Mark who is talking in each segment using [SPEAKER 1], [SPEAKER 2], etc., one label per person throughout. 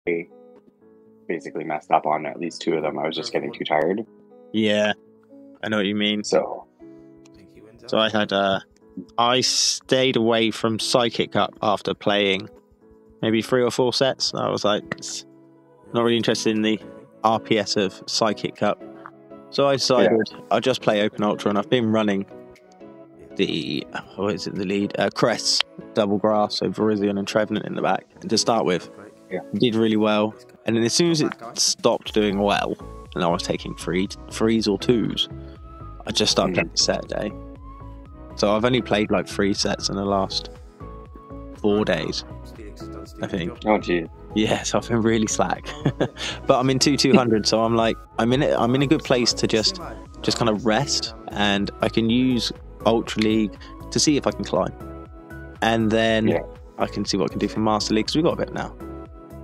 [SPEAKER 1] basically messed up on at least 2 of them. I was just getting too tired.
[SPEAKER 2] Yeah, I know what you mean.
[SPEAKER 1] So
[SPEAKER 2] I stayed away from Psychic Cup after playing maybe 3 or 4 sets. I was like, not really interested in the RPS of Psychic Cup. So I decided I'll just play Open Ultra, and I've been running the lead? Crest, Double Grass, so Virizion and Trevenant in the back. And to start with, did really well. And then as soon as it stopped doing well, and I was taking threes or 2s, I just started playing a set a day. So I've only played like 3 sets in the last 4 days, I think.
[SPEAKER 1] Oh, geez.
[SPEAKER 2] Yes, I've been really slack. But I'm in 200, so I'm like, I'm in a good place to just kind of rest, and I can use Ultra League to see if I can climb. And then I can see what I can do for Master League, because we've got a bit now.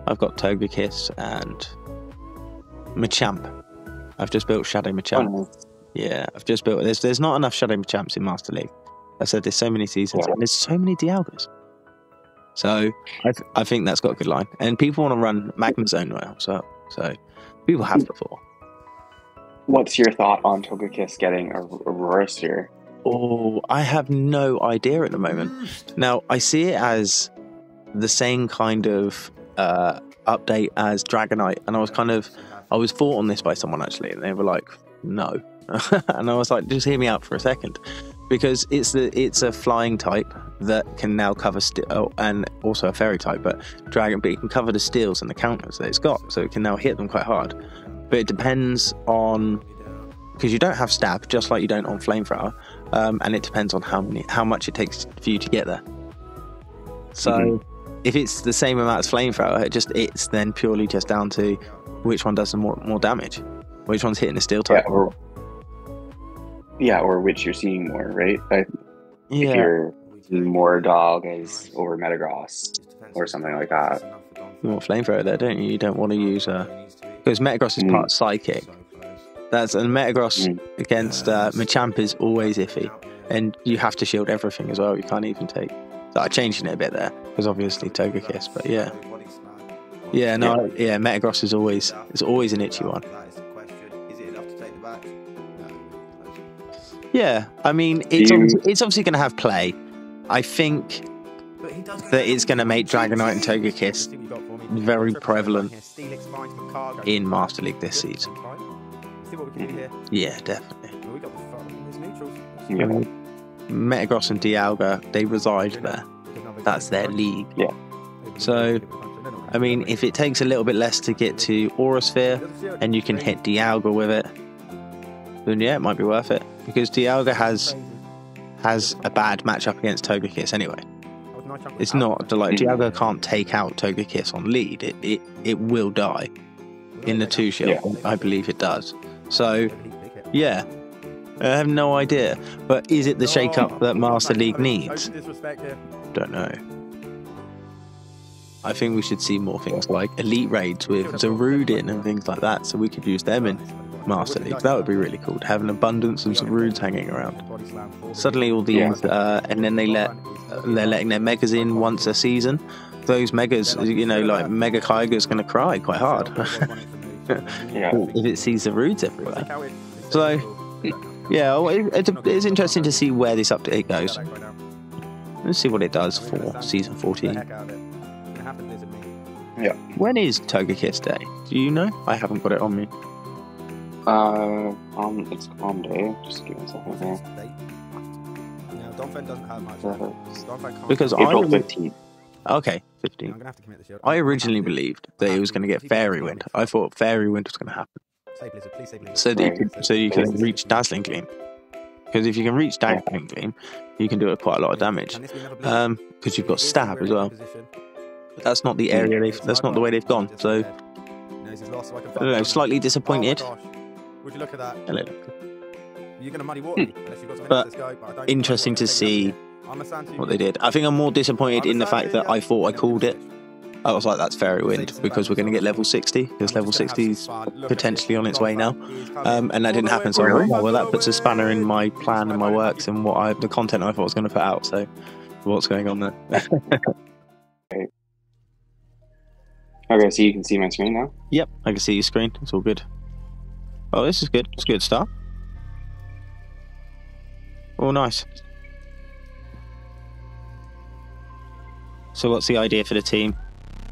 [SPEAKER 2] I've got Togekiss and Machamp. I've just built Shadow Machamp. Oh, nice. Yeah, I've just built... There's not enough Shadow Machamps in Master League. I said there's so many seasons, and there's so many Dialgas. So I think that's got a good line. And people want to run Magma Zone now, so people have before.
[SPEAKER 1] What's your thought on Togekiss getting Aurora Sphere?
[SPEAKER 2] Oh, I have no idea at the moment. Now, I see it as the same kind of update as Dragonite, and I was fought on this by someone actually, and they were like, no. And I was like, just hear me out for a second, because it's a flying type that can now cover steel, and also a fairy type, but it can cover the steals and the counters that it's got, so it can now hit them quite hard. But it depends on, because you don't have stab, just like you don't on flamethrower, and it depends on how much it takes for you to get there. So if it's the same amount as flamethrower, it's then purely just down to which one does more damage, which one's hitting the steel type.
[SPEAKER 1] Or which you're seeing more, right? If you're more Dog over Metagross or something like that.
[SPEAKER 2] You want flamethrower there, don't you? You don't want to use because Metagross is part Psychic. And Metagross against Machamp is always iffy, and you have to shield everything as well. You can't even take. So I changed it a bit there because obviously Togekiss, but Metagross is always an itchy one. Yeah, I mean, it's obviously going to have play. I think that it's going to make Dragonite and Togekiss very prevalent in Master League this season. Yeah, definitely. Metagross and Dialga, they reside there. That's their league.
[SPEAKER 1] Yeah.
[SPEAKER 2] So, I mean, if it takes a little bit less to get to Aura Sphere and you can hit Dialga with it, then it might be worth it. Because Dialga has a bad matchup against Togekiss anyway. It's not like Dialga can't take out Togekiss on lead. It will die in the 2 shield. I believe it does. So I have no idea. But is it the shake-up that Master League needs? Don't know. I think we should see more things like Elite Raids with Zarudin and things like that, so we could use them in Master League. That would be really cool, to have an abundance of Zaruds hanging around. Suddenly all these, and then they're letting their Megas in once a season. Those Megas, like Mega Kyogre's going to cry quite hard if it sees Zaruds everywhere. So, it's interesting to see where this update goes. Let's see what it does for Season 14.
[SPEAKER 1] Yeah.
[SPEAKER 2] When is Togekiss Day? Do you know? I haven't got it on me.
[SPEAKER 1] It's Calm Day. Just give me a second here.
[SPEAKER 2] Because
[SPEAKER 1] April 15th.
[SPEAKER 2] Okay, 15. I originally believed that it was going to get Fairy Wind. I thought Fairy Wind was going to happen. So you can reach Dazzling Gleam. Because if you can reach Dazzling Gleam, you can do quite a lot of damage. Because you've got Stab as well. But that's not the area that's not the way they've gone. So I don't know, slightly disappointed.
[SPEAKER 3] Would you look at that?
[SPEAKER 2] Hello.
[SPEAKER 3] You're going to muddy water me unless you've got something
[SPEAKER 2] But
[SPEAKER 3] to go, but
[SPEAKER 2] interesting to see what they did. I think I'm more disappointed in the fact that I thought I called it. I was like, that's Fairy Wind, because we're going to get level 60, because level 60 is potentially on its way now. And that didn't happen, so I was like, well, that puts a spanner in my plan and my works and the content I thought I was going to put out. So what's going on there?
[SPEAKER 1] Okay, so you can see my screen now?
[SPEAKER 2] Yep, I can see your screen. It's all good. Oh, this is good. It's a good start. Oh, nice. So what's the idea for the team?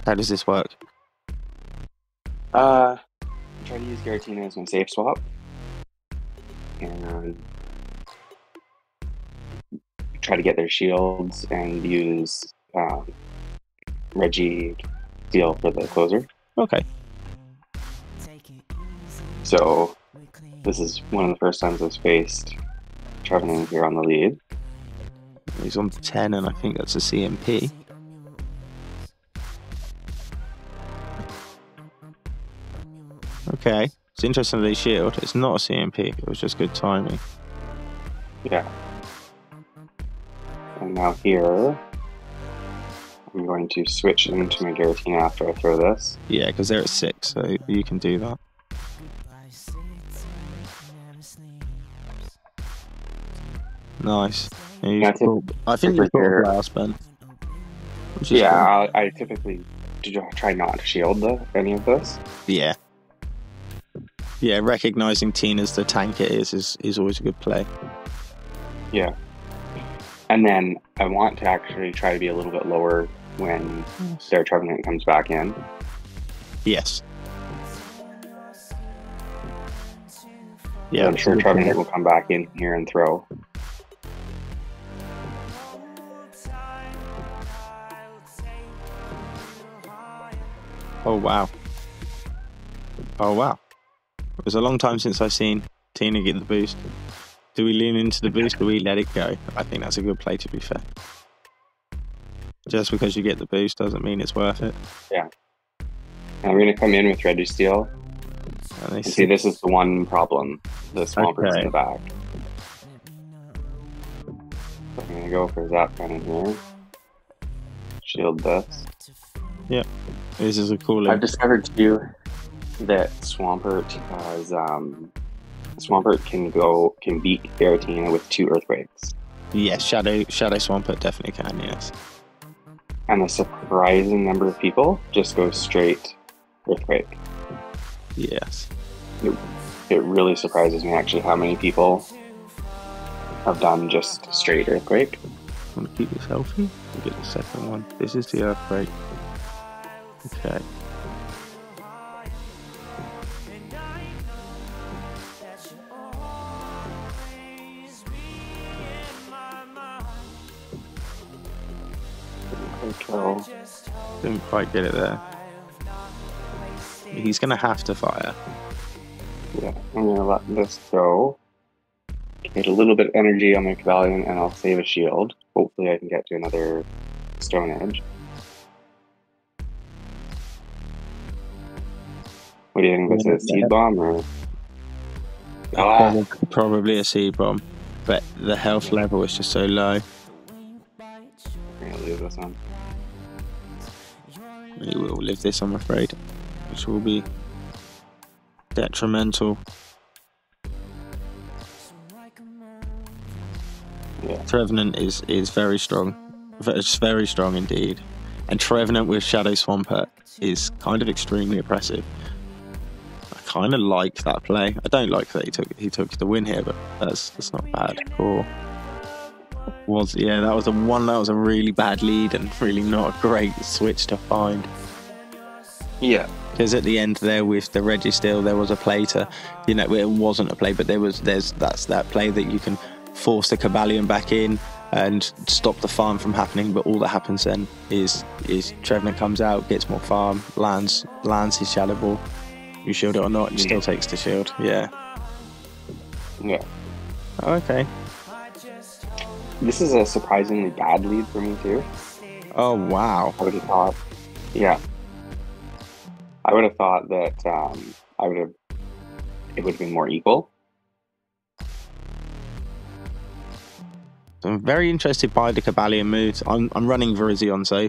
[SPEAKER 2] How does this work?
[SPEAKER 1] Try to use Giratina as my safe swap. And try to get their shields and use Reggie Steel for the closer.
[SPEAKER 2] Okay.
[SPEAKER 1] So this is one of the first times I've faced Trevenant here on the lead.
[SPEAKER 2] He's on 10, and I think that's a CMP. Okay. It's interesting that they shield. It's not a CMP. It was just good timing.
[SPEAKER 1] Yeah. And now here, I'm going to switch into my Giratina after I throw this.
[SPEAKER 2] Yeah, because they're at 6, so you can do that. Nice. Yeah, I think you've got a blast, Ben.
[SPEAKER 1] Yeah, I typically try not to shield any of this.
[SPEAKER 2] Yeah. Yeah, recognizing Tina's the tank it is always a good play.
[SPEAKER 1] Yeah. And then I want to actually try to be a little bit lower when their Trevenant comes back in.
[SPEAKER 2] Yes. Yeah,
[SPEAKER 1] I'm sure Trevenant will come back in here and throw.
[SPEAKER 2] Oh, wow. Oh, wow. It was a long time since I've seen Tina get the boost. Do we lean into the boost or do we let it go? I think that's a good play, to be fair. Just because you get the boost doesn't mean it's worth it.
[SPEAKER 1] Yeah. And we're going to come in with Reggie Steel. And see, this is the one problem. The Swamper's in the back. So I'm going to go for Zap Cannon here. Shield this.
[SPEAKER 2] Yep. This is a cool.
[SPEAKER 1] I've discovered too that Swampert has Swampert can beat Giratina with 2 Earthquakes.
[SPEAKER 2] Yes, Shadow Swampert definitely can, yes.
[SPEAKER 1] And a surprising number of people just go straight Earthquake.
[SPEAKER 2] Yes.
[SPEAKER 1] It really surprises me actually how many people have done just straight Earthquake.
[SPEAKER 2] I want to keep this healthy. We'll get the second one. This is the Earthquake. Okay. Didn't quite get it there. He's going to have to fire.
[SPEAKER 1] Yeah, I'm going to let this go. Get a little bit of energy on my Cavalion and I'll save a shield. Hopefully I can get to another Stone Edge. What do you think? Was it a seed bomb or?
[SPEAKER 2] Probably a seed bomb, but the health level is just so low.
[SPEAKER 1] I'm gonna lose this one.
[SPEAKER 2] You will live this, I'm afraid, which will be detrimental.
[SPEAKER 1] Yeah.
[SPEAKER 2] Trevenant is very strong. It's very strong indeed. And Trevenant with Shadow Swampert is kind of extremely oppressive. I kind of like that play. I don't like that he took the win here, but that's not bad. Cool. That was a really bad lead and really not a great switch to find.
[SPEAKER 1] Yeah.
[SPEAKER 2] Because at the end there with the Reggie Steel, there was a play to, it wasn't a play, but that's that play that you can force the Cavalion back in and stop the farm from happening. But all that happens then is Trevenant comes out, gets more farm, lands his Shadow Ball. You shield it or not, it still takes the shield. Yeah.
[SPEAKER 1] Yeah.
[SPEAKER 2] Okay.
[SPEAKER 1] This is a surprisingly bad lead for me too.
[SPEAKER 2] Oh wow.
[SPEAKER 1] I would have thought. Yeah. I would have thought that it would have been more equal.
[SPEAKER 2] So I'm very interested by the Cavalion moves. I'm running Virizion, so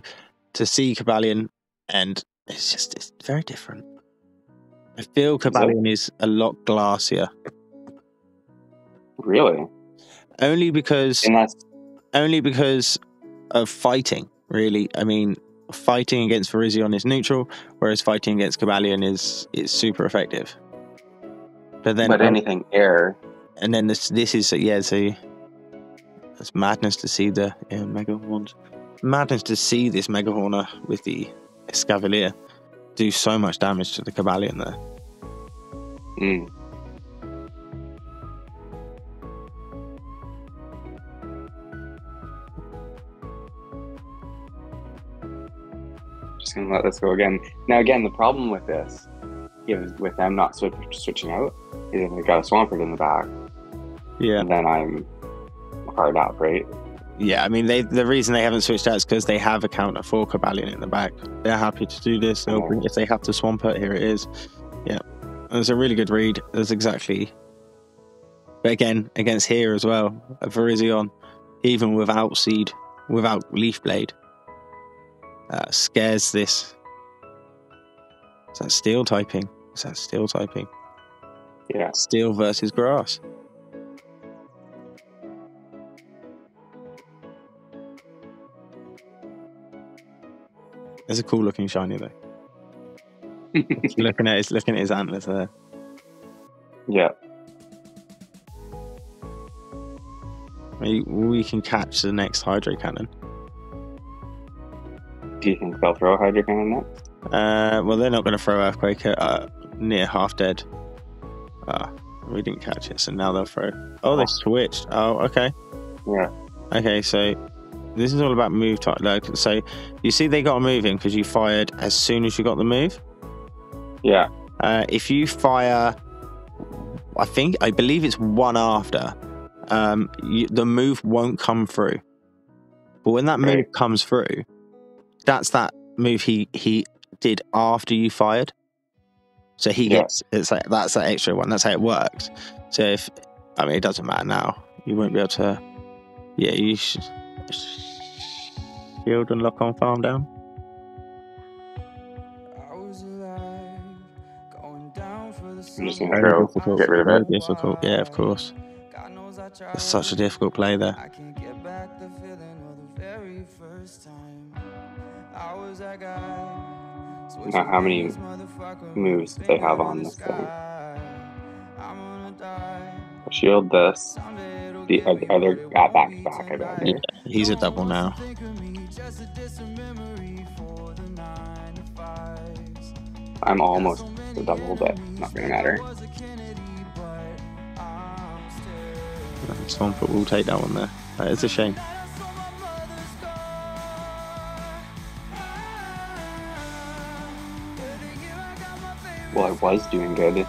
[SPEAKER 2] to see Cavalion, and it's very different. I feel Cavalion is a lot glassier.
[SPEAKER 1] Really?
[SPEAKER 2] Only because of fighting, really. I mean, fighting against Virizion is neutral, whereas fighting against Cobalion is super effective. But then,
[SPEAKER 1] anything air.
[SPEAKER 2] And then this is so it's madness to see the Mega Horns. Madness to see this Mega Horner with the Escavalier do so much damage to the Cobalion there.
[SPEAKER 1] Mm. Just gonna let this go again. Now again, the problem with this is with them not switching out is they've got a Swampert in the back.
[SPEAKER 2] Yeah.
[SPEAKER 1] And then I'm hard up, right?
[SPEAKER 2] Yeah, I mean, the reason they haven't switched out is because they have a counter for Cobalion in the back. They're happy to do this. If they have to Swampert, here it is. Yeah. It's a really good read. That's exactly. But again, against here as well, a Virizion, even without Seed, without Leaf Blade, scares this. Is that Steel typing?
[SPEAKER 1] Yeah.
[SPEAKER 2] Steel versus Grass. It's a cool looking shiny though. looking at his antlers there.
[SPEAKER 1] Yeah.
[SPEAKER 2] We can catch the next Hydro Cannon.
[SPEAKER 1] Do you think they'll throw a Hydro Cannon next?
[SPEAKER 2] Well, they're not going to throw Earthquake near half dead. We didn't catch it, so now they'll throw. Oh, they switched. Oh, okay.
[SPEAKER 1] Yeah.
[SPEAKER 2] Okay, so this is all about move type. So you see, they got a move in because you fired as soon as you got the move.
[SPEAKER 1] Yeah.
[SPEAKER 2] If you fire, I believe it's one after. The move won't come through. But when that move comes through, that's that move he did after you fired. So he gets that's that extra one. That's how it works. So it doesn't matter now. You won't be able to. Yeah, you should shield and lock on farm down.
[SPEAKER 1] I'm just gonna throw. Get rid of it.
[SPEAKER 2] Difficult. Yeah, of course. It's such a difficult play there.
[SPEAKER 1] Now, how many moves do they have on this thing? Shield this. The other back to back, I bet.
[SPEAKER 2] Yeah, he's a double now.
[SPEAKER 1] I'm almost a double, but not gonna matter.
[SPEAKER 2] Swampert will take that one there. That is a shame.
[SPEAKER 1] Well, I was doing good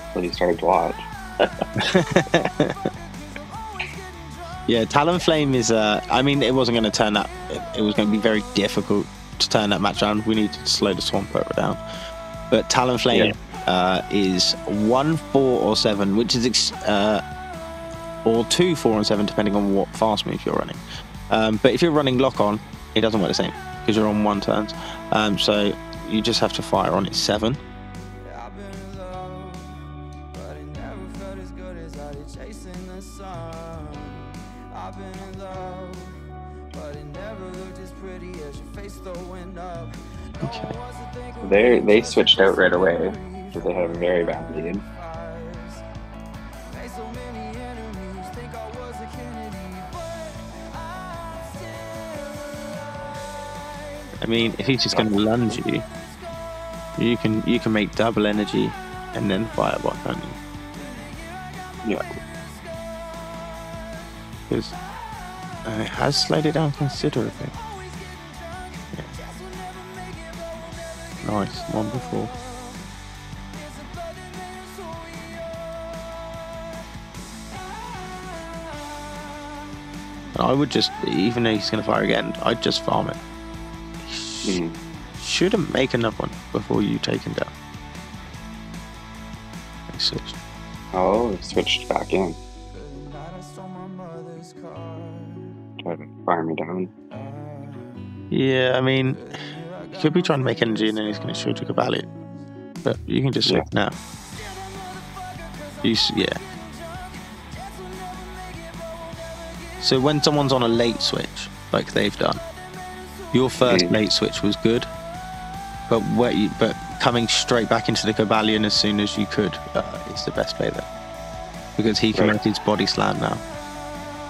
[SPEAKER 1] until you started to watch.
[SPEAKER 2] Yeah, Talonflame is. It wasn't going to turn that. It was going to be very difficult to turn that match around. We need to slow the Swampert down. But Talonflame is 1, 4, or 7, which is or 2, 4, and 7, depending on what fast move you're running. But if you're running lock on, it doesn't work the same because you're on 1 turns. So you just have to fire on its 7.
[SPEAKER 1] Okay. They switched out right away because they had a very bad lead.
[SPEAKER 2] I mean, if he's just going to lunge you, you can make double energy and then fireball, can't you?
[SPEAKER 1] Yeah.
[SPEAKER 2] Because it has slowed it down considerably. Yeah. Nice, wonderful. I would just, even though he's going to fire again, I'd just farm it. Shouldn't make another one before you take him down. They switched.
[SPEAKER 1] Oh, they switched back in. Try to fire me down.
[SPEAKER 2] Yeah, I mean, he could be trying to make energy and then he's going to shoot you a Cobalion. But you can just switch now. Yeah. So when someone's on a late switch, like they've done, Your first bait switch was good, but coming straight back into the Cobalion as soon as you could is the best play there. Because he can make his body slam now.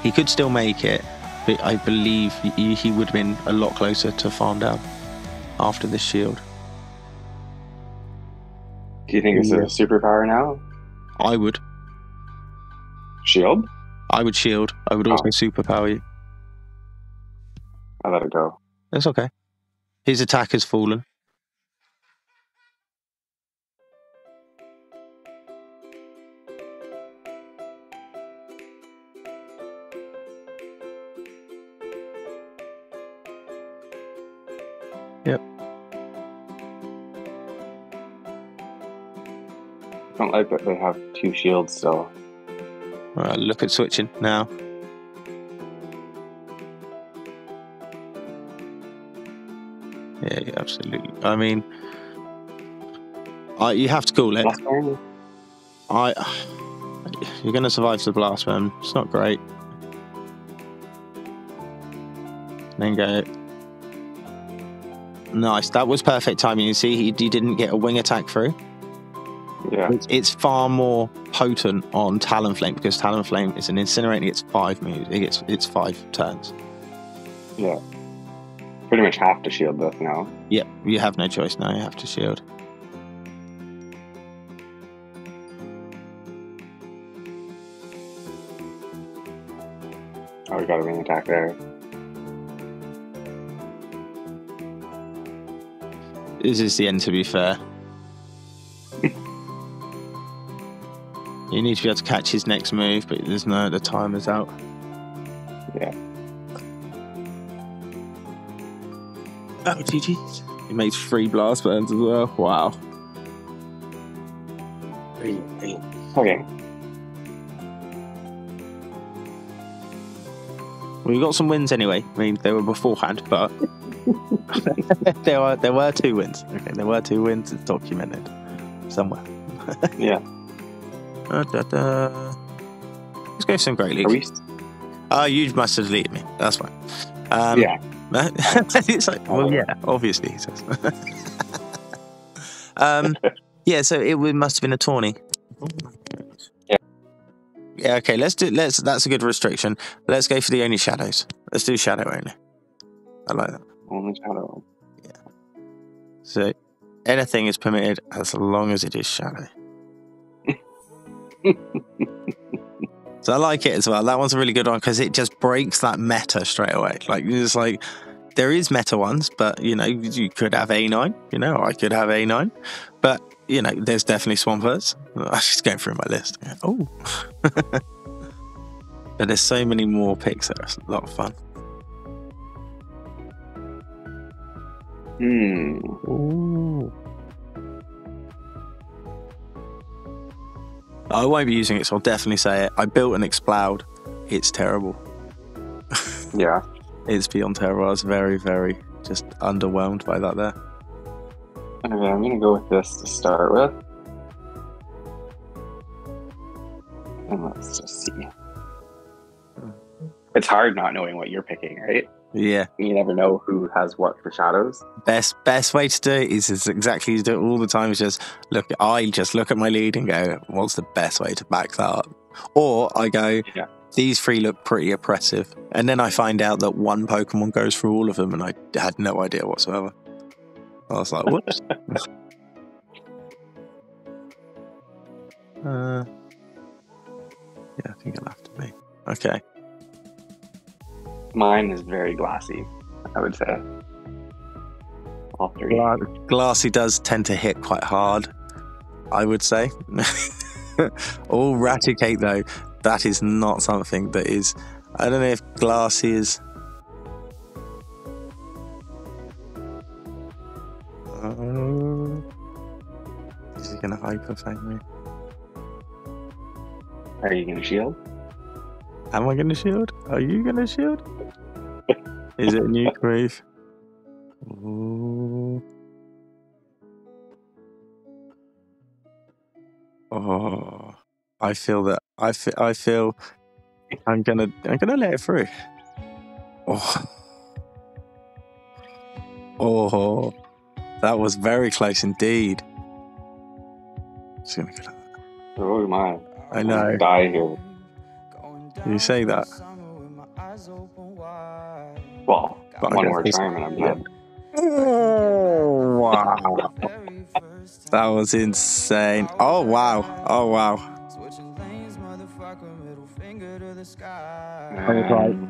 [SPEAKER 2] He could still make it, but I believe he would have been a lot closer to farm down after this shield.
[SPEAKER 1] Do you think it's a superpower now?
[SPEAKER 2] I would.
[SPEAKER 1] Shield?
[SPEAKER 2] I would shield. I would also superpower you.
[SPEAKER 1] I let it go.
[SPEAKER 2] That's okay. His attack has fallen. Yep.
[SPEAKER 1] I don't like that they have 2 shields still.
[SPEAKER 2] Alright, look at switching now. Yeah, absolutely. I mean, you have to call it. You're going to survive the blast burn. It's not great. Then go. Nice. That was perfect timing. You see, he didn't get a wing attack through.
[SPEAKER 1] Yeah.
[SPEAKER 2] It's far more potent on Talonflame because Talonflame is an incinerating. It's 5 moves. It's 5 turns.
[SPEAKER 1] Yeah. Pretty much have to shield this now.
[SPEAKER 2] Yep. You have no choice now. You have to shield.
[SPEAKER 1] Oh, we got a wing attack there.
[SPEAKER 2] This is the end, to be fair. You need to be able to catch his next move, but the timer's out.
[SPEAKER 1] Yeah.
[SPEAKER 2] Oh, GG's. He makes 3 blast burns as well. Wow.
[SPEAKER 1] Okay.
[SPEAKER 2] We got some wins anyway. I mean, they were beforehand, but there were 2 wins. Okay, there were 2 wins. It's documented somewhere.
[SPEAKER 1] Yeah.
[SPEAKER 2] Let's go some Great Leagues. You must have deleted me. That's fine.
[SPEAKER 1] Yeah.
[SPEAKER 2] It's like, well, yeah, obviously he says. Yeah, so it must have been a tourney. Yeah, okay, that's a good restriction. Let's go for the only shadows. Let's do shadow only. I like that.
[SPEAKER 1] Only shadow.
[SPEAKER 2] Yeah. So anything is permitted as long as it is shadow. So I like it as well. That one's a really good one because it just breaks that meta straight away. Like it's like there is meta ones, but you could have A9. I could have A9, but there's definitely Swampers. I'm just going through my list. Oh, but there's so many more picks that are a lot of fun. Ooh. I won't be using it, so I'll definitely say it. I built an Explode. It's terrible.
[SPEAKER 1] Yeah.
[SPEAKER 2] It's beyond terrible. I was very, very just underwhelmed by that there.
[SPEAKER 1] Okay, I'm going to go with this to start with. And let's just see. It's hard not knowing what you're picking, right?
[SPEAKER 2] Yeah.
[SPEAKER 1] You never know who has what for shadows.
[SPEAKER 2] Best way to do it is exactly you do it all the time. Is just look at my lead and go, what's the best way to back that up? Or I go, these 3 look pretty oppressive. And then I find out that one Pokemon goes through all of them and I had no idea whatsoever. I was like, whoops. Yeah, I think it'll have to be. Okay.
[SPEAKER 1] Mine is very glassy, I would say. All 3.
[SPEAKER 2] Glassy does tend to hit quite hard, I would say. All Raticate, though, that is not something that is... I don't know if Glassy is... Is he going to Hyper Fang me?
[SPEAKER 1] Are you going to shield?
[SPEAKER 2] Am I going to shield? Are you going to shield? Is it a new move? Ooh. Oh, I feel that. I feel. I'm gonna let it through. Oh. Oh, that was very close indeed. Just gonna get that.
[SPEAKER 1] Oh my.
[SPEAKER 2] I know.
[SPEAKER 1] I'm gonna die here.
[SPEAKER 2] You say that.
[SPEAKER 1] Well,
[SPEAKER 2] But I
[SPEAKER 1] one
[SPEAKER 2] guess
[SPEAKER 1] more
[SPEAKER 2] this-
[SPEAKER 1] time and I'm dead.
[SPEAKER 2] Oh, wow. That was insane. Oh, wow. Oh, wow.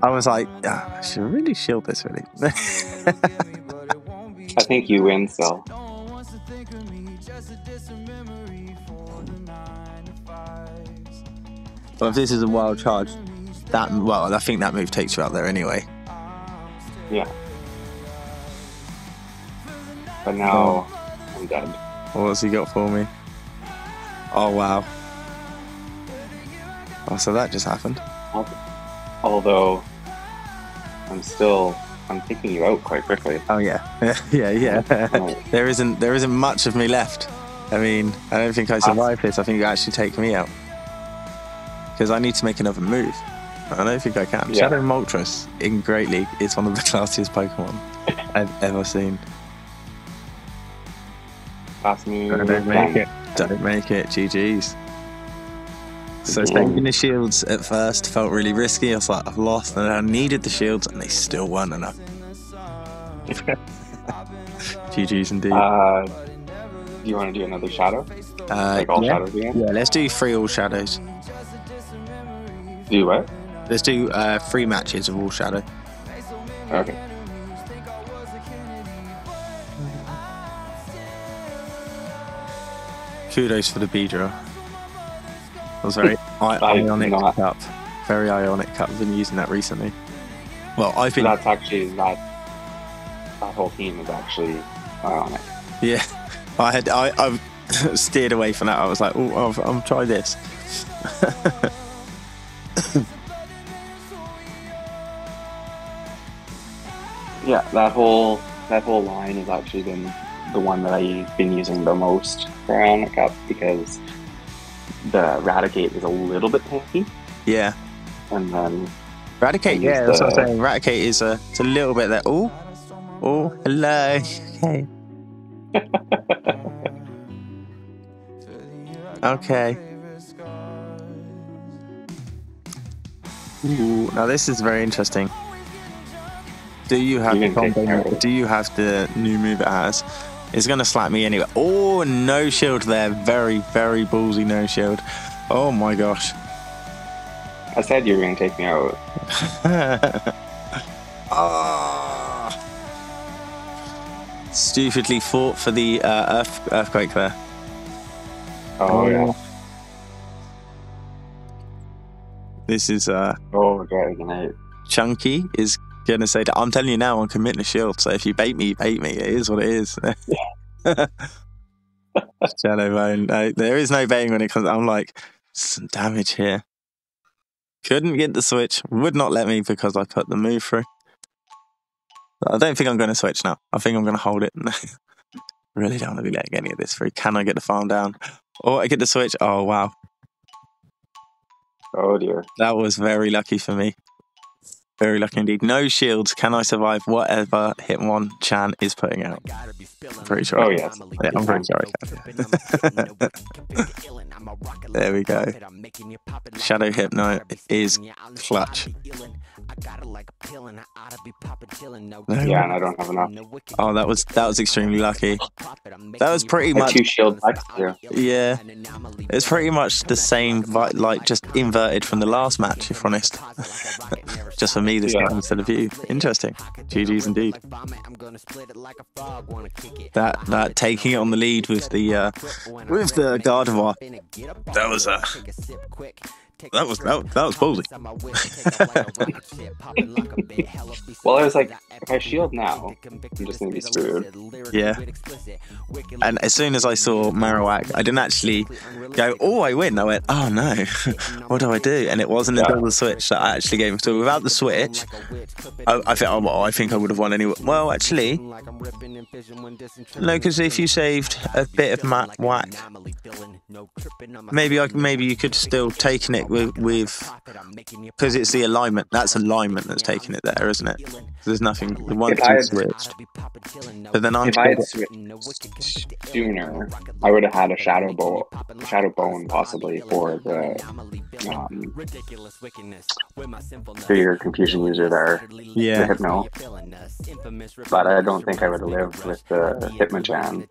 [SPEAKER 2] I was like, I should really shield this, really.
[SPEAKER 1] I think you win, so.
[SPEAKER 2] But if this is a wild charge, I think that move takes you out there anyway.
[SPEAKER 1] Yeah. But now I'm dead.
[SPEAKER 2] What's he got for me? Oh, wow. Oh, so that just happened.
[SPEAKER 1] Although I'm taking you out quite quickly.
[SPEAKER 2] Oh yeah. yeah.
[SPEAKER 1] Right.
[SPEAKER 2] There isn't much of me left. I mean, I don't think I survive this. I think you actually take me out. Because I need to make another move. I don't think I can.
[SPEAKER 1] Yeah.
[SPEAKER 2] Shadow Moltres in Great League is one of the classiest Pokemon I've ever seen.
[SPEAKER 1] Last move.
[SPEAKER 2] Don't make it. Don't make it. GG's. So saving the shields at first felt really risky. I was like, I've lost, and I needed the shields, and they still weren't enough. GG's indeed.
[SPEAKER 1] Do you want to do another shadow? Like all
[SPEAKER 2] yeah.
[SPEAKER 1] shadows again?
[SPEAKER 2] Yeah, let's do 3 all shadows.
[SPEAKER 1] Do what?
[SPEAKER 2] Let's do 3 matches of all shadow.
[SPEAKER 1] Okay.
[SPEAKER 2] Kudos for the B-draw. That was very ionic cup. Very ionic cup. I've been using that recently. Well, I've been.
[SPEAKER 1] That's actually that whole team is actually ionic.
[SPEAKER 2] Yeah, I've steered away from that. I was like, oh, I'll try this.
[SPEAKER 1] Yeah, that whole line has actually been the one that I've been using the most for Ionic Cup because the Raticate is a little bit tanky,
[SPEAKER 2] Yeah,
[SPEAKER 1] and then
[SPEAKER 2] Raticate. Yeah, that's what I'm saying. Raticate is it's a little bit there. Oh, hello. Okay. Okay. Ooh, now this is very interesting. Do you have the combo? Do you have the new move it has? It's gonna slap me anyway. Oh, no shield there. Very, very ballsy no shield. Oh my gosh.
[SPEAKER 1] I said you were going to take me out.
[SPEAKER 2] Stupidly fought for the earthquake there.
[SPEAKER 1] Oh yeah.
[SPEAKER 2] This is
[SPEAKER 1] Dragonite.
[SPEAKER 2] Chunky is gonna say that I'm telling you now I'm committing a shield, so if you bait me, you bait me. It is what it is. Shadowbone. No, there is no baiting when it comes. I'm like, some damage here. Couldn't get the switch, would not let me because I put the move through. I don't think I'm going to switch now. I think I'm going to hold it. Really don't want to be letting any of this through. Can I get the farm down? Oh, I get the switch. Oh, wow.
[SPEAKER 1] Oh dear.
[SPEAKER 2] That was very lucky for me. Very lucky indeed. No shields. Can I survive whatever Hitmonchan is putting out? I'm pretty sure.
[SPEAKER 1] Oh yes.
[SPEAKER 2] Yeah, I'm pretty sure I can. There we go. Shadow Hypno is clutch.
[SPEAKER 1] Yeah, and I don't have enough.
[SPEAKER 2] Oh, that was extremely lucky. That was pretty much
[SPEAKER 1] 2 shield next to you.
[SPEAKER 2] Yeah. It's pretty much the same, like just inverted from the last match, if honest. Just for me this time instead of you. Interesting. GG's indeed. That taking it on the lead with the Gardevoir. That was ballsy.
[SPEAKER 1] Well, I was like, if I shield now, I'm just gonna be screwed.
[SPEAKER 2] Yeah. And as soon as I saw Marowak, I didn't actually go, oh, I win. I went, oh no, what do I do? And it wasn't until the switch that I actually gave. So without the switch, I think I would have won anyway. Well, actually, no, because if you saved a bit of whack, maybe you could still taken it with because it's the alignment. That's alignment that's taking it there, isn't it? There's nothing. The one
[SPEAKER 1] If I had
[SPEAKER 2] switched. But then I'm
[SPEAKER 1] If I had switched sooner, I would have had a shadow bone possibly for your confusion user there,
[SPEAKER 2] Yeah.
[SPEAKER 1] the Hypno. But I don't think I would have lived with the Hitmonchan.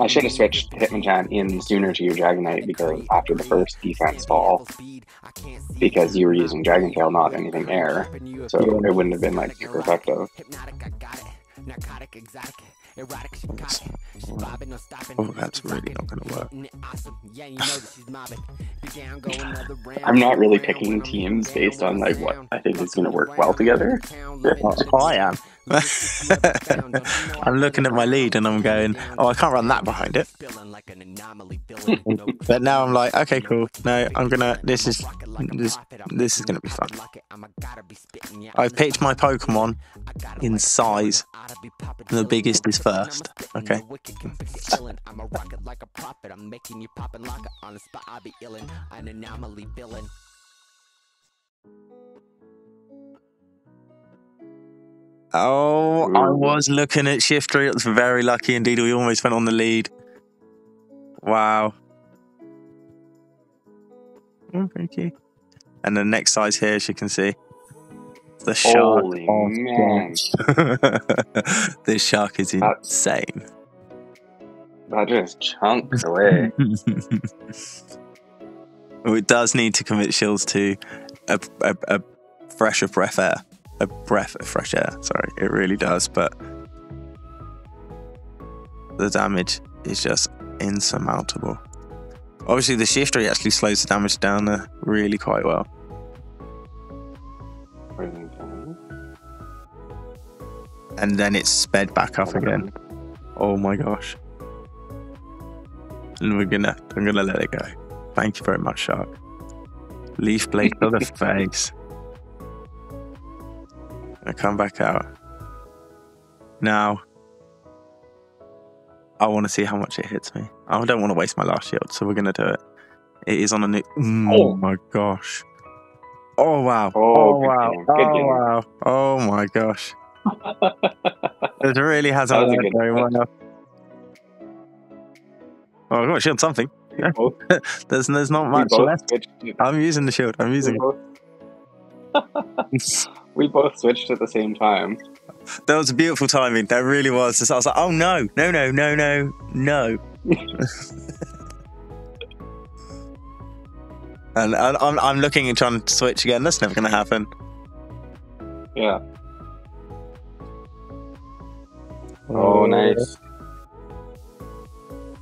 [SPEAKER 1] I should have switched Hitmonchan in sooner to your Dragonite because after the first defense fall, because you were using Dragon Tail, not anything air, so it wouldn't have been like super effective.
[SPEAKER 2] Oh, that's really not going to work.
[SPEAKER 1] I'm not really picking teams based on like what I think is going to work well together.
[SPEAKER 2] Oh, I am. I'm looking at my lead and I'm going, oh, I can't run that behind it. But now I'm like, okay, cool. No, I'm gonna. This is gonna be fun. I've picked my Pokemon in size. And the biggest is first. Okay. Oh, I was looking at Shiftry. It was very lucky indeed. We almost went on the lead. Wow. Oh, thank you. And the next size here, as you can see, the shark.
[SPEAKER 1] Holy man.
[SPEAKER 2] This shark is insane.
[SPEAKER 1] That just chunks away.
[SPEAKER 2] It does need to commit shields to a fresh of breath air. A breath of fresh air. Sorry, it really does. But the damage is just insurmountable. Obviously, the Shiftry actually slows the damage down really quite well. And then it's sped back up again. Oh my gosh. And I'm gonna let it go. Thank you very much, Shark. Leaf blade to the face. I come back out. Now, I want to see how much it hits me. I don't want to waste my last shield, so we're going to do it. It is on a new... Oh my gosh. Oh wow. Oh wow. Oh wow. Oh my gosh. It really hasn't worked very well. Oh, I've got a shield something. Yeah. There's not much left. I'm using the shield. I'm using it.
[SPEAKER 1] We both switched at the same time.
[SPEAKER 2] That was a beautiful timing. That really was. I was like, oh no. And I'm looking and trying to switch again. That's never going to happen.
[SPEAKER 1] Yeah. Oh, nice.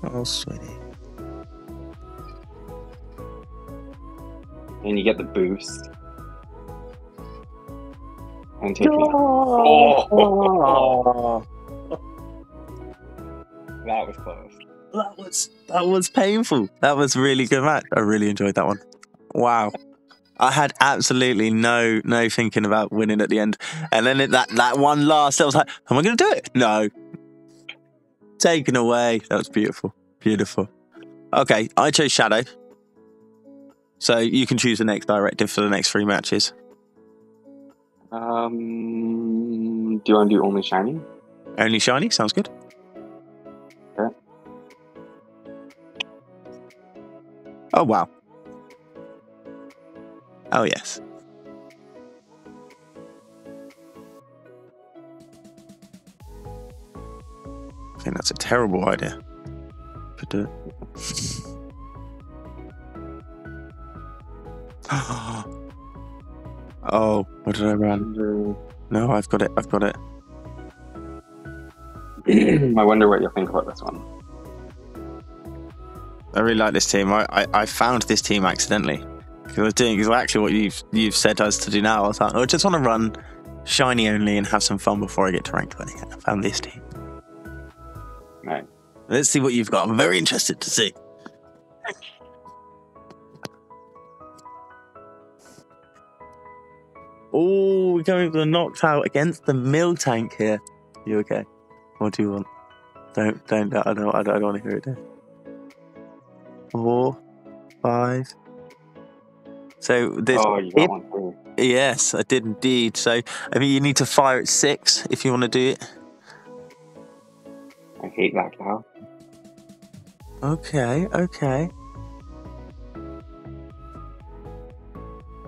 [SPEAKER 2] Oh, sweetie.
[SPEAKER 1] And you get the boost. And take me out. Oh. That was close.
[SPEAKER 2] That was painful. That was a really good match. I really enjoyed that one. Wow. I had absolutely no thinking about winning at the end. And then that one last, I was like, am I going to do it? No. Taken away. That was beautiful. Beautiful. Okay, I chose Shadow. So you can choose the next directive for the next 3 matches.
[SPEAKER 1] Do you want to do only shiny?
[SPEAKER 2] Only shiny? Sounds good.
[SPEAKER 1] Okay.
[SPEAKER 2] Oh, wow. Oh, yes. I think that's a terrible idea. But do it. Oh, what did I run? No, I've got it.
[SPEAKER 1] I wonder what you'll think about this one.
[SPEAKER 2] I really like this team. I found this team accidentally. Because I was doing exactly what you've said us to do now. I was like, I just want to run shiny only and have some fun before I get to rank 20. I found this team.
[SPEAKER 1] Right.
[SPEAKER 2] Let's see what you've got. I'm very interested to see. Oh, we're going for the knocked out against the Miltank here. You okay? What do you want? I don't want to hear it. 4, 5, So this.
[SPEAKER 1] Oh, you got one too.
[SPEAKER 2] Yes, I did indeed. So I mean, you need to fire at 6 if you want to do it.
[SPEAKER 1] I hate that cow.
[SPEAKER 2] Okay.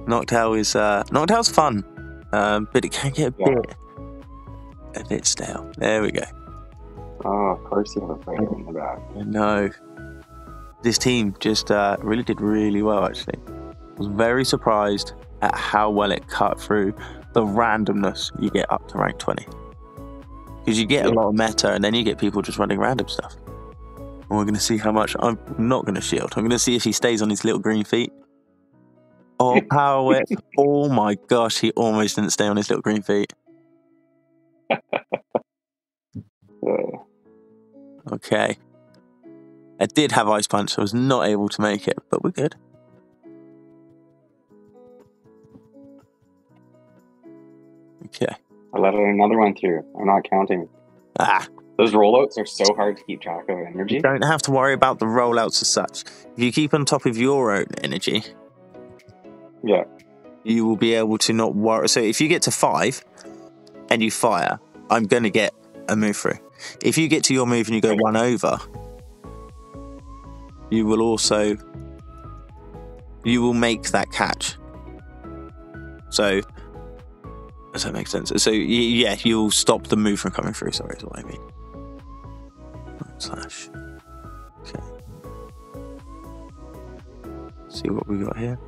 [SPEAKER 2] Noctowl's fun, but it can get a bit stale. There we go.
[SPEAKER 1] Oh, of course you have a fighter in the back.
[SPEAKER 2] No, this team just really did really well. Actually, I was very surprised at how well it cut through the randomness you get up to rank 20. Because you get a lot of meta, and then you get people just running random stuff. And we're going to see how much. I'm not going to shield. I'm going to see if he stays on his little green feet. Oh, power whip. Oh my gosh, he almost didn't stay on his little green feet. Okay. I did have ice punch. I was not able to make it, but we're good. Okay.
[SPEAKER 1] I let another one through. I'm not counting. Those rollouts are so hard to keep track of energy.
[SPEAKER 2] You don't have to worry about the rollouts as such. If you keep on top of your own energy, you will be able to not worry. So if you get to 5 and you fire, I'm going to get a move through. If you get to your move and you go 1 over, you will make that catch. So does that make sense? So yeah, you'll stop the move from coming through. Sorry, is what I mean. Slash. Okay. See what we got here.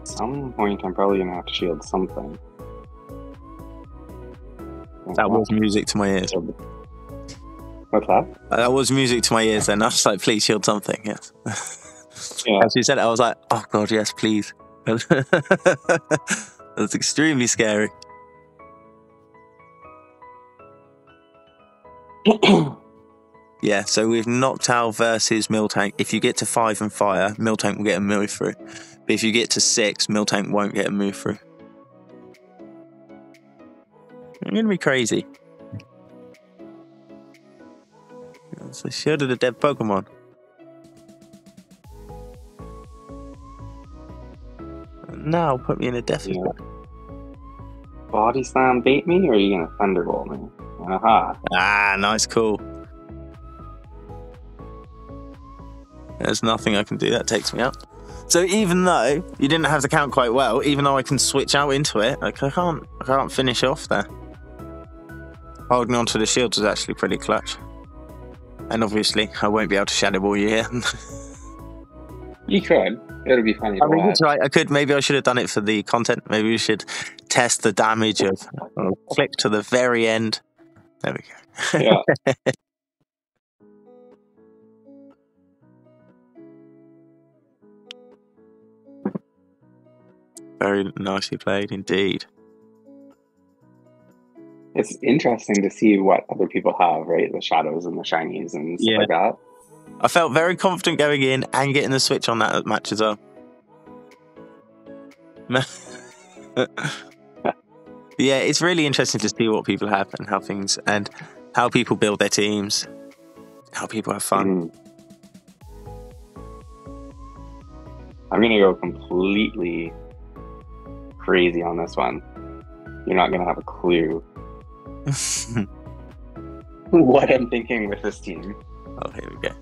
[SPEAKER 1] At some point, I'm probably gonna have to shield something.
[SPEAKER 2] That was music to my ears.
[SPEAKER 1] What's that?
[SPEAKER 2] That was music to my ears. Then I was like, "Please shield something." Yes. As you said it, I was like, "Oh God, yes, please." That's extremely scary. Yeah, so with Noctowl versus Miltank, if you get to 5 and fire, Miltank will get a move through. But if you get to 6, Miltank won't get a move through. I'm going to be crazy. So shielded a dead Pokemon. Now put me in a deficit.
[SPEAKER 1] Body slam bait me, or are you gonna thunderbolt me? Aha.
[SPEAKER 2] Nice, cool. There's nothing I can do. That takes me out. So even though you didn't have the count quite well, even though I can switch out into it, like I can't finish off there. Holding on to the shields was actually pretty clutch. And obviously, I won't be able to Shadow Ball you here.
[SPEAKER 1] You could. It would be funny.
[SPEAKER 2] I mean, that's right. I could. Maybe I should have done it for the content. Maybe we should test the damage of click to the very end. There we go.
[SPEAKER 1] Yeah.
[SPEAKER 2] Very nicely played indeed.
[SPEAKER 1] It's interesting to see what other people have, right? The shadows and the shinies and stuff like that.
[SPEAKER 2] I felt very confident going in and getting the switch on that match as well. Yeah, it's really interesting to see what people have and how people build their teams, how people have fun.
[SPEAKER 1] I'm going to go completely crazy on this one. You're not going to have a clue what I'm thinking with this team.
[SPEAKER 2] Oh, here we go.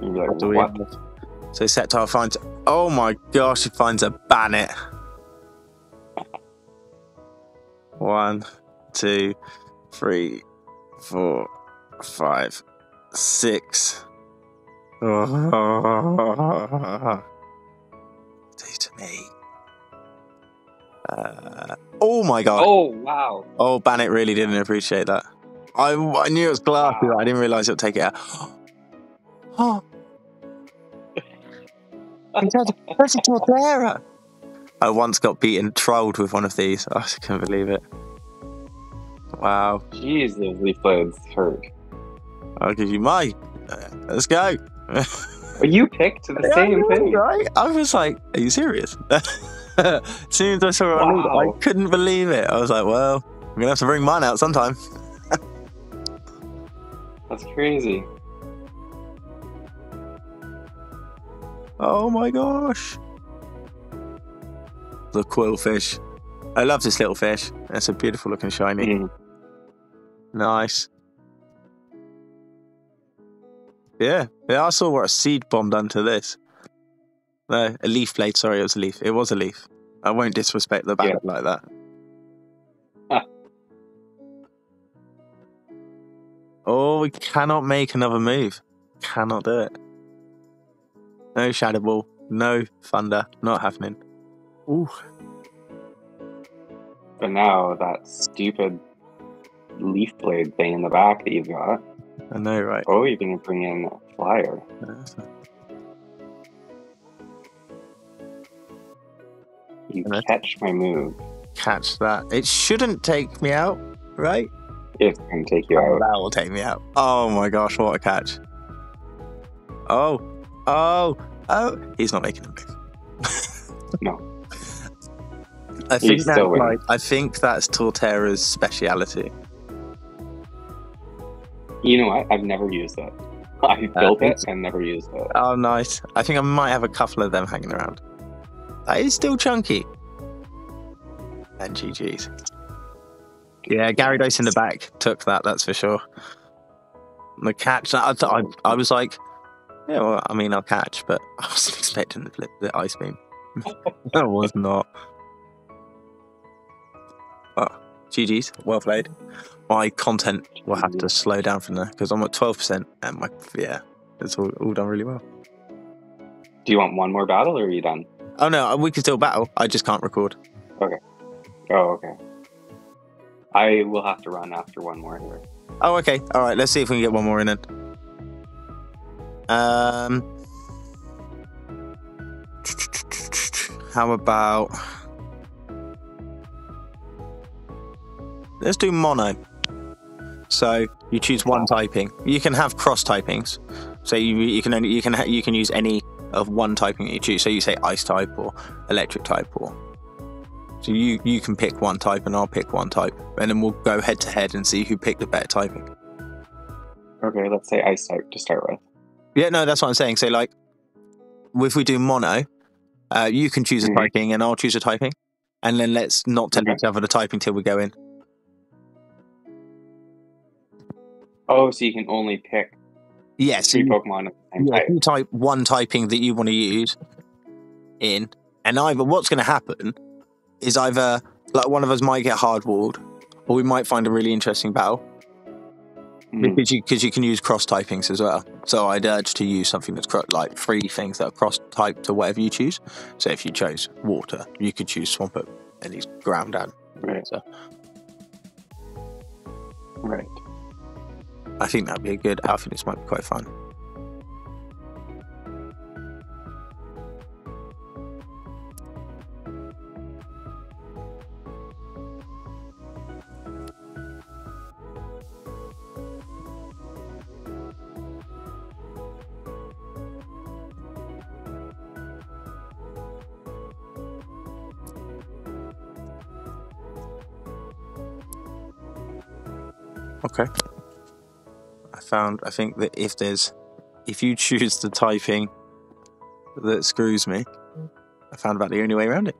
[SPEAKER 1] Like, what?
[SPEAKER 2] So Sceptile finds, oh my gosh, he finds a Bannet. 1, 2, 3, 4, 5, 6. Oh. Do to me. Oh my god.
[SPEAKER 1] Oh wow.
[SPEAKER 2] Oh, Bannet really didn't appreciate that. I knew it was glass, but I didn't realise it would take it out. Oh. I once got trolled with one of these. I couldn't believe it. Wow.
[SPEAKER 1] Jeez, those leaf blades hurt.
[SPEAKER 2] I'll give you my. Let's go.
[SPEAKER 1] You picked the same thing.
[SPEAKER 2] Right? I was like, are you serious? As soon as I saw it on lead,
[SPEAKER 1] Wow.
[SPEAKER 2] I couldn't believe it. I was like, well, I'm going to have to bring mine out sometime.
[SPEAKER 1] That's crazy.
[SPEAKER 2] Oh my gosh. The quillfish. I love this little fish. It's a beautiful looking shiny.
[SPEAKER 1] Mm.
[SPEAKER 2] Nice. Yeah, I saw what a seed bomb done to this. No, a leaf blade. Sorry, it was a leaf. It was a leaf. I won't disrespect the ballad like that. Oh, we cannot make another move. Cannot do it. No shadow ball. No thunder. Not happening. Ooh.
[SPEAKER 1] But now that stupid leaf blade thing in the back that you've got.
[SPEAKER 2] I know, right?
[SPEAKER 1] Oh, you can bring in a flyer. You catch my move.
[SPEAKER 2] Catch that. It shouldn't take me out, right?
[SPEAKER 1] It can take you out.
[SPEAKER 2] That will take me out. Oh my gosh, what a catch. Oh. He's not making a move.
[SPEAKER 1] No.
[SPEAKER 2] I think
[SPEAKER 1] He's still winning.
[SPEAKER 2] I think that's Torterra's speciality.
[SPEAKER 1] You know what? I've never used it. I built it and never used it.
[SPEAKER 2] Oh, nice. I think I might have a couple of them hanging around. That is still chunky. And GG's. Yeah, Gary Dice in the back took that, that's for sure. The catch, I was like, yeah, well, I mean, I'll catch, but I wasn't expecting the ice beam. I was not. Oh, GG's, well played. My content will have to slow down from there because I'm at 12% and it's all done really well.
[SPEAKER 1] Do you want one more battle or are you done?
[SPEAKER 2] Oh no, we can still battle. I just can't record.
[SPEAKER 1] Okay. Oh, okay. I will have to run after one more here.
[SPEAKER 2] Oh, okay. All right. Let's see if we can get one more in then. How about... Let's do mono. So you choose one typing. You can have cross typings. So you can use any of one typing that you choose. So you say ice type or electric type, or so you can pick one type and I'll pick one type, and then we'll go head to head and see who picked the better typing.
[SPEAKER 1] Okay, let's say ice type to start with.
[SPEAKER 2] Yeah, no, that's what I'm saying. So like, if we do mono, you can choose a typing and I'll choose a typing, and then let's not tell each other the typing till we go in.
[SPEAKER 1] Oh, so you can only pick three Pokemon at the same type.
[SPEAKER 2] You type one typing that you want to use in, and either what's going to happen is either like one of us might get hardwalled, or we might find a really interesting battle because you can use cross typings as well. So I'd urge to use something that's like 3 things that are cross typed to whatever you choose. So if you chose water, you could choose Swampert and he's ground down.
[SPEAKER 1] Right.
[SPEAKER 2] So.
[SPEAKER 1] Right.
[SPEAKER 2] I think that'd be a good. I think this might be quite fun. Okay. I think that if you choose the typing that screws me, I found about the only way around it.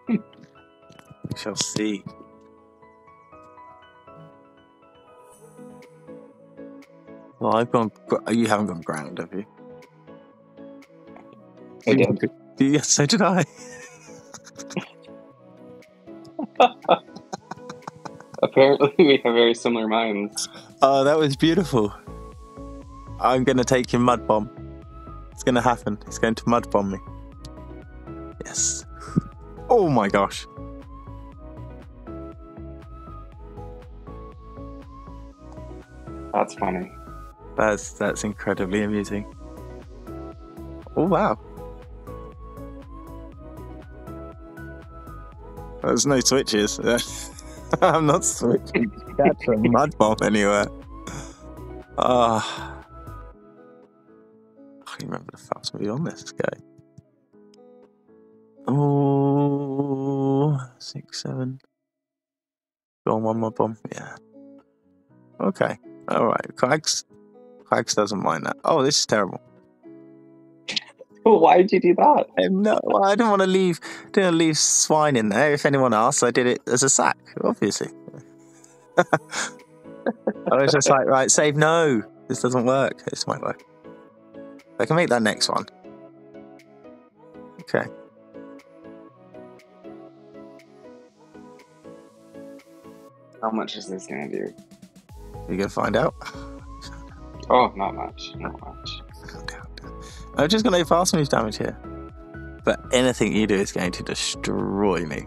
[SPEAKER 2] We shall see. Well, you haven't gone ground, have you?
[SPEAKER 1] I did.
[SPEAKER 2] Yes, so did I.
[SPEAKER 1] Apparently, we have very similar minds.
[SPEAKER 2] Oh, that was beautiful. I'm going to take your mud bomb. It's going to happen. It's going to mud bomb me. Yes. Oh my gosh.
[SPEAKER 1] That's funny.
[SPEAKER 2] That's incredibly amusing. Oh wow. There's no switches. I'm not switching to catch a mud bomb anywhere. I can't remember the fast move on this guy. 6, 7. Go on, one more bomb. Yeah. Okay. All right. Quags doesn't mind that. Oh, this is terrible.
[SPEAKER 1] Why did you do that?
[SPEAKER 2] No, well, I didn't want to leave swine in there. If anyone asks, I did it as a sack, obviously. I was just like, right, save. No, this doesn't work. This might work. I can make that next one. Okay.
[SPEAKER 1] How much is this gonna do?
[SPEAKER 2] You're gonna find out.
[SPEAKER 1] Oh, not much. Not much.
[SPEAKER 2] I'm just gonna do fast move damage here. But anything you do is going to destroy me.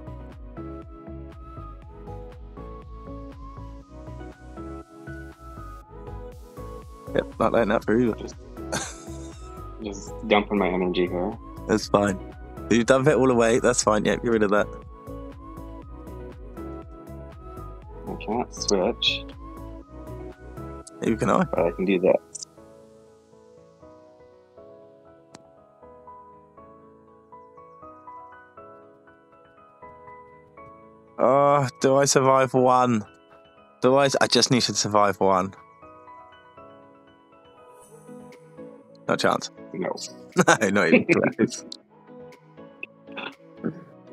[SPEAKER 2] Yep, not letting that through either.
[SPEAKER 1] Just dumping my energy here.
[SPEAKER 2] That's fine. You've dumped it all away. That's fine. Yeah, get rid of that.
[SPEAKER 1] I can't switch.
[SPEAKER 2] Maybe can I?
[SPEAKER 1] But I can do that.
[SPEAKER 2] Oh, do I survive one? I just need to survive one. No chance.
[SPEAKER 1] No.
[SPEAKER 2] No, not even close.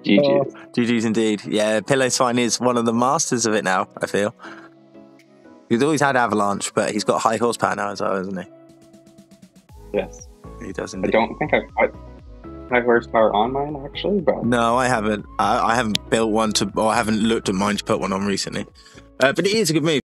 [SPEAKER 1] GG.
[SPEAKER 2] Oh, GG's indeed. Yeah, Pillow Swine is one of the masters of it now, I feel. He's always had Avalanche, but he's got high horsepower now as well, hasn't he?
[SPEAKER 1] Yes.
[SPEAKER 2] He does
[SPEAKER 1] I
[SPEAKER 2] indeed.
[SPEAKER 1] don't think I've put high horsepower on mine, actually, but...
[SPEAKER 2] No, I haven't. I haven't built one or I haven't looked at mine to put one on recently. But it is a good move.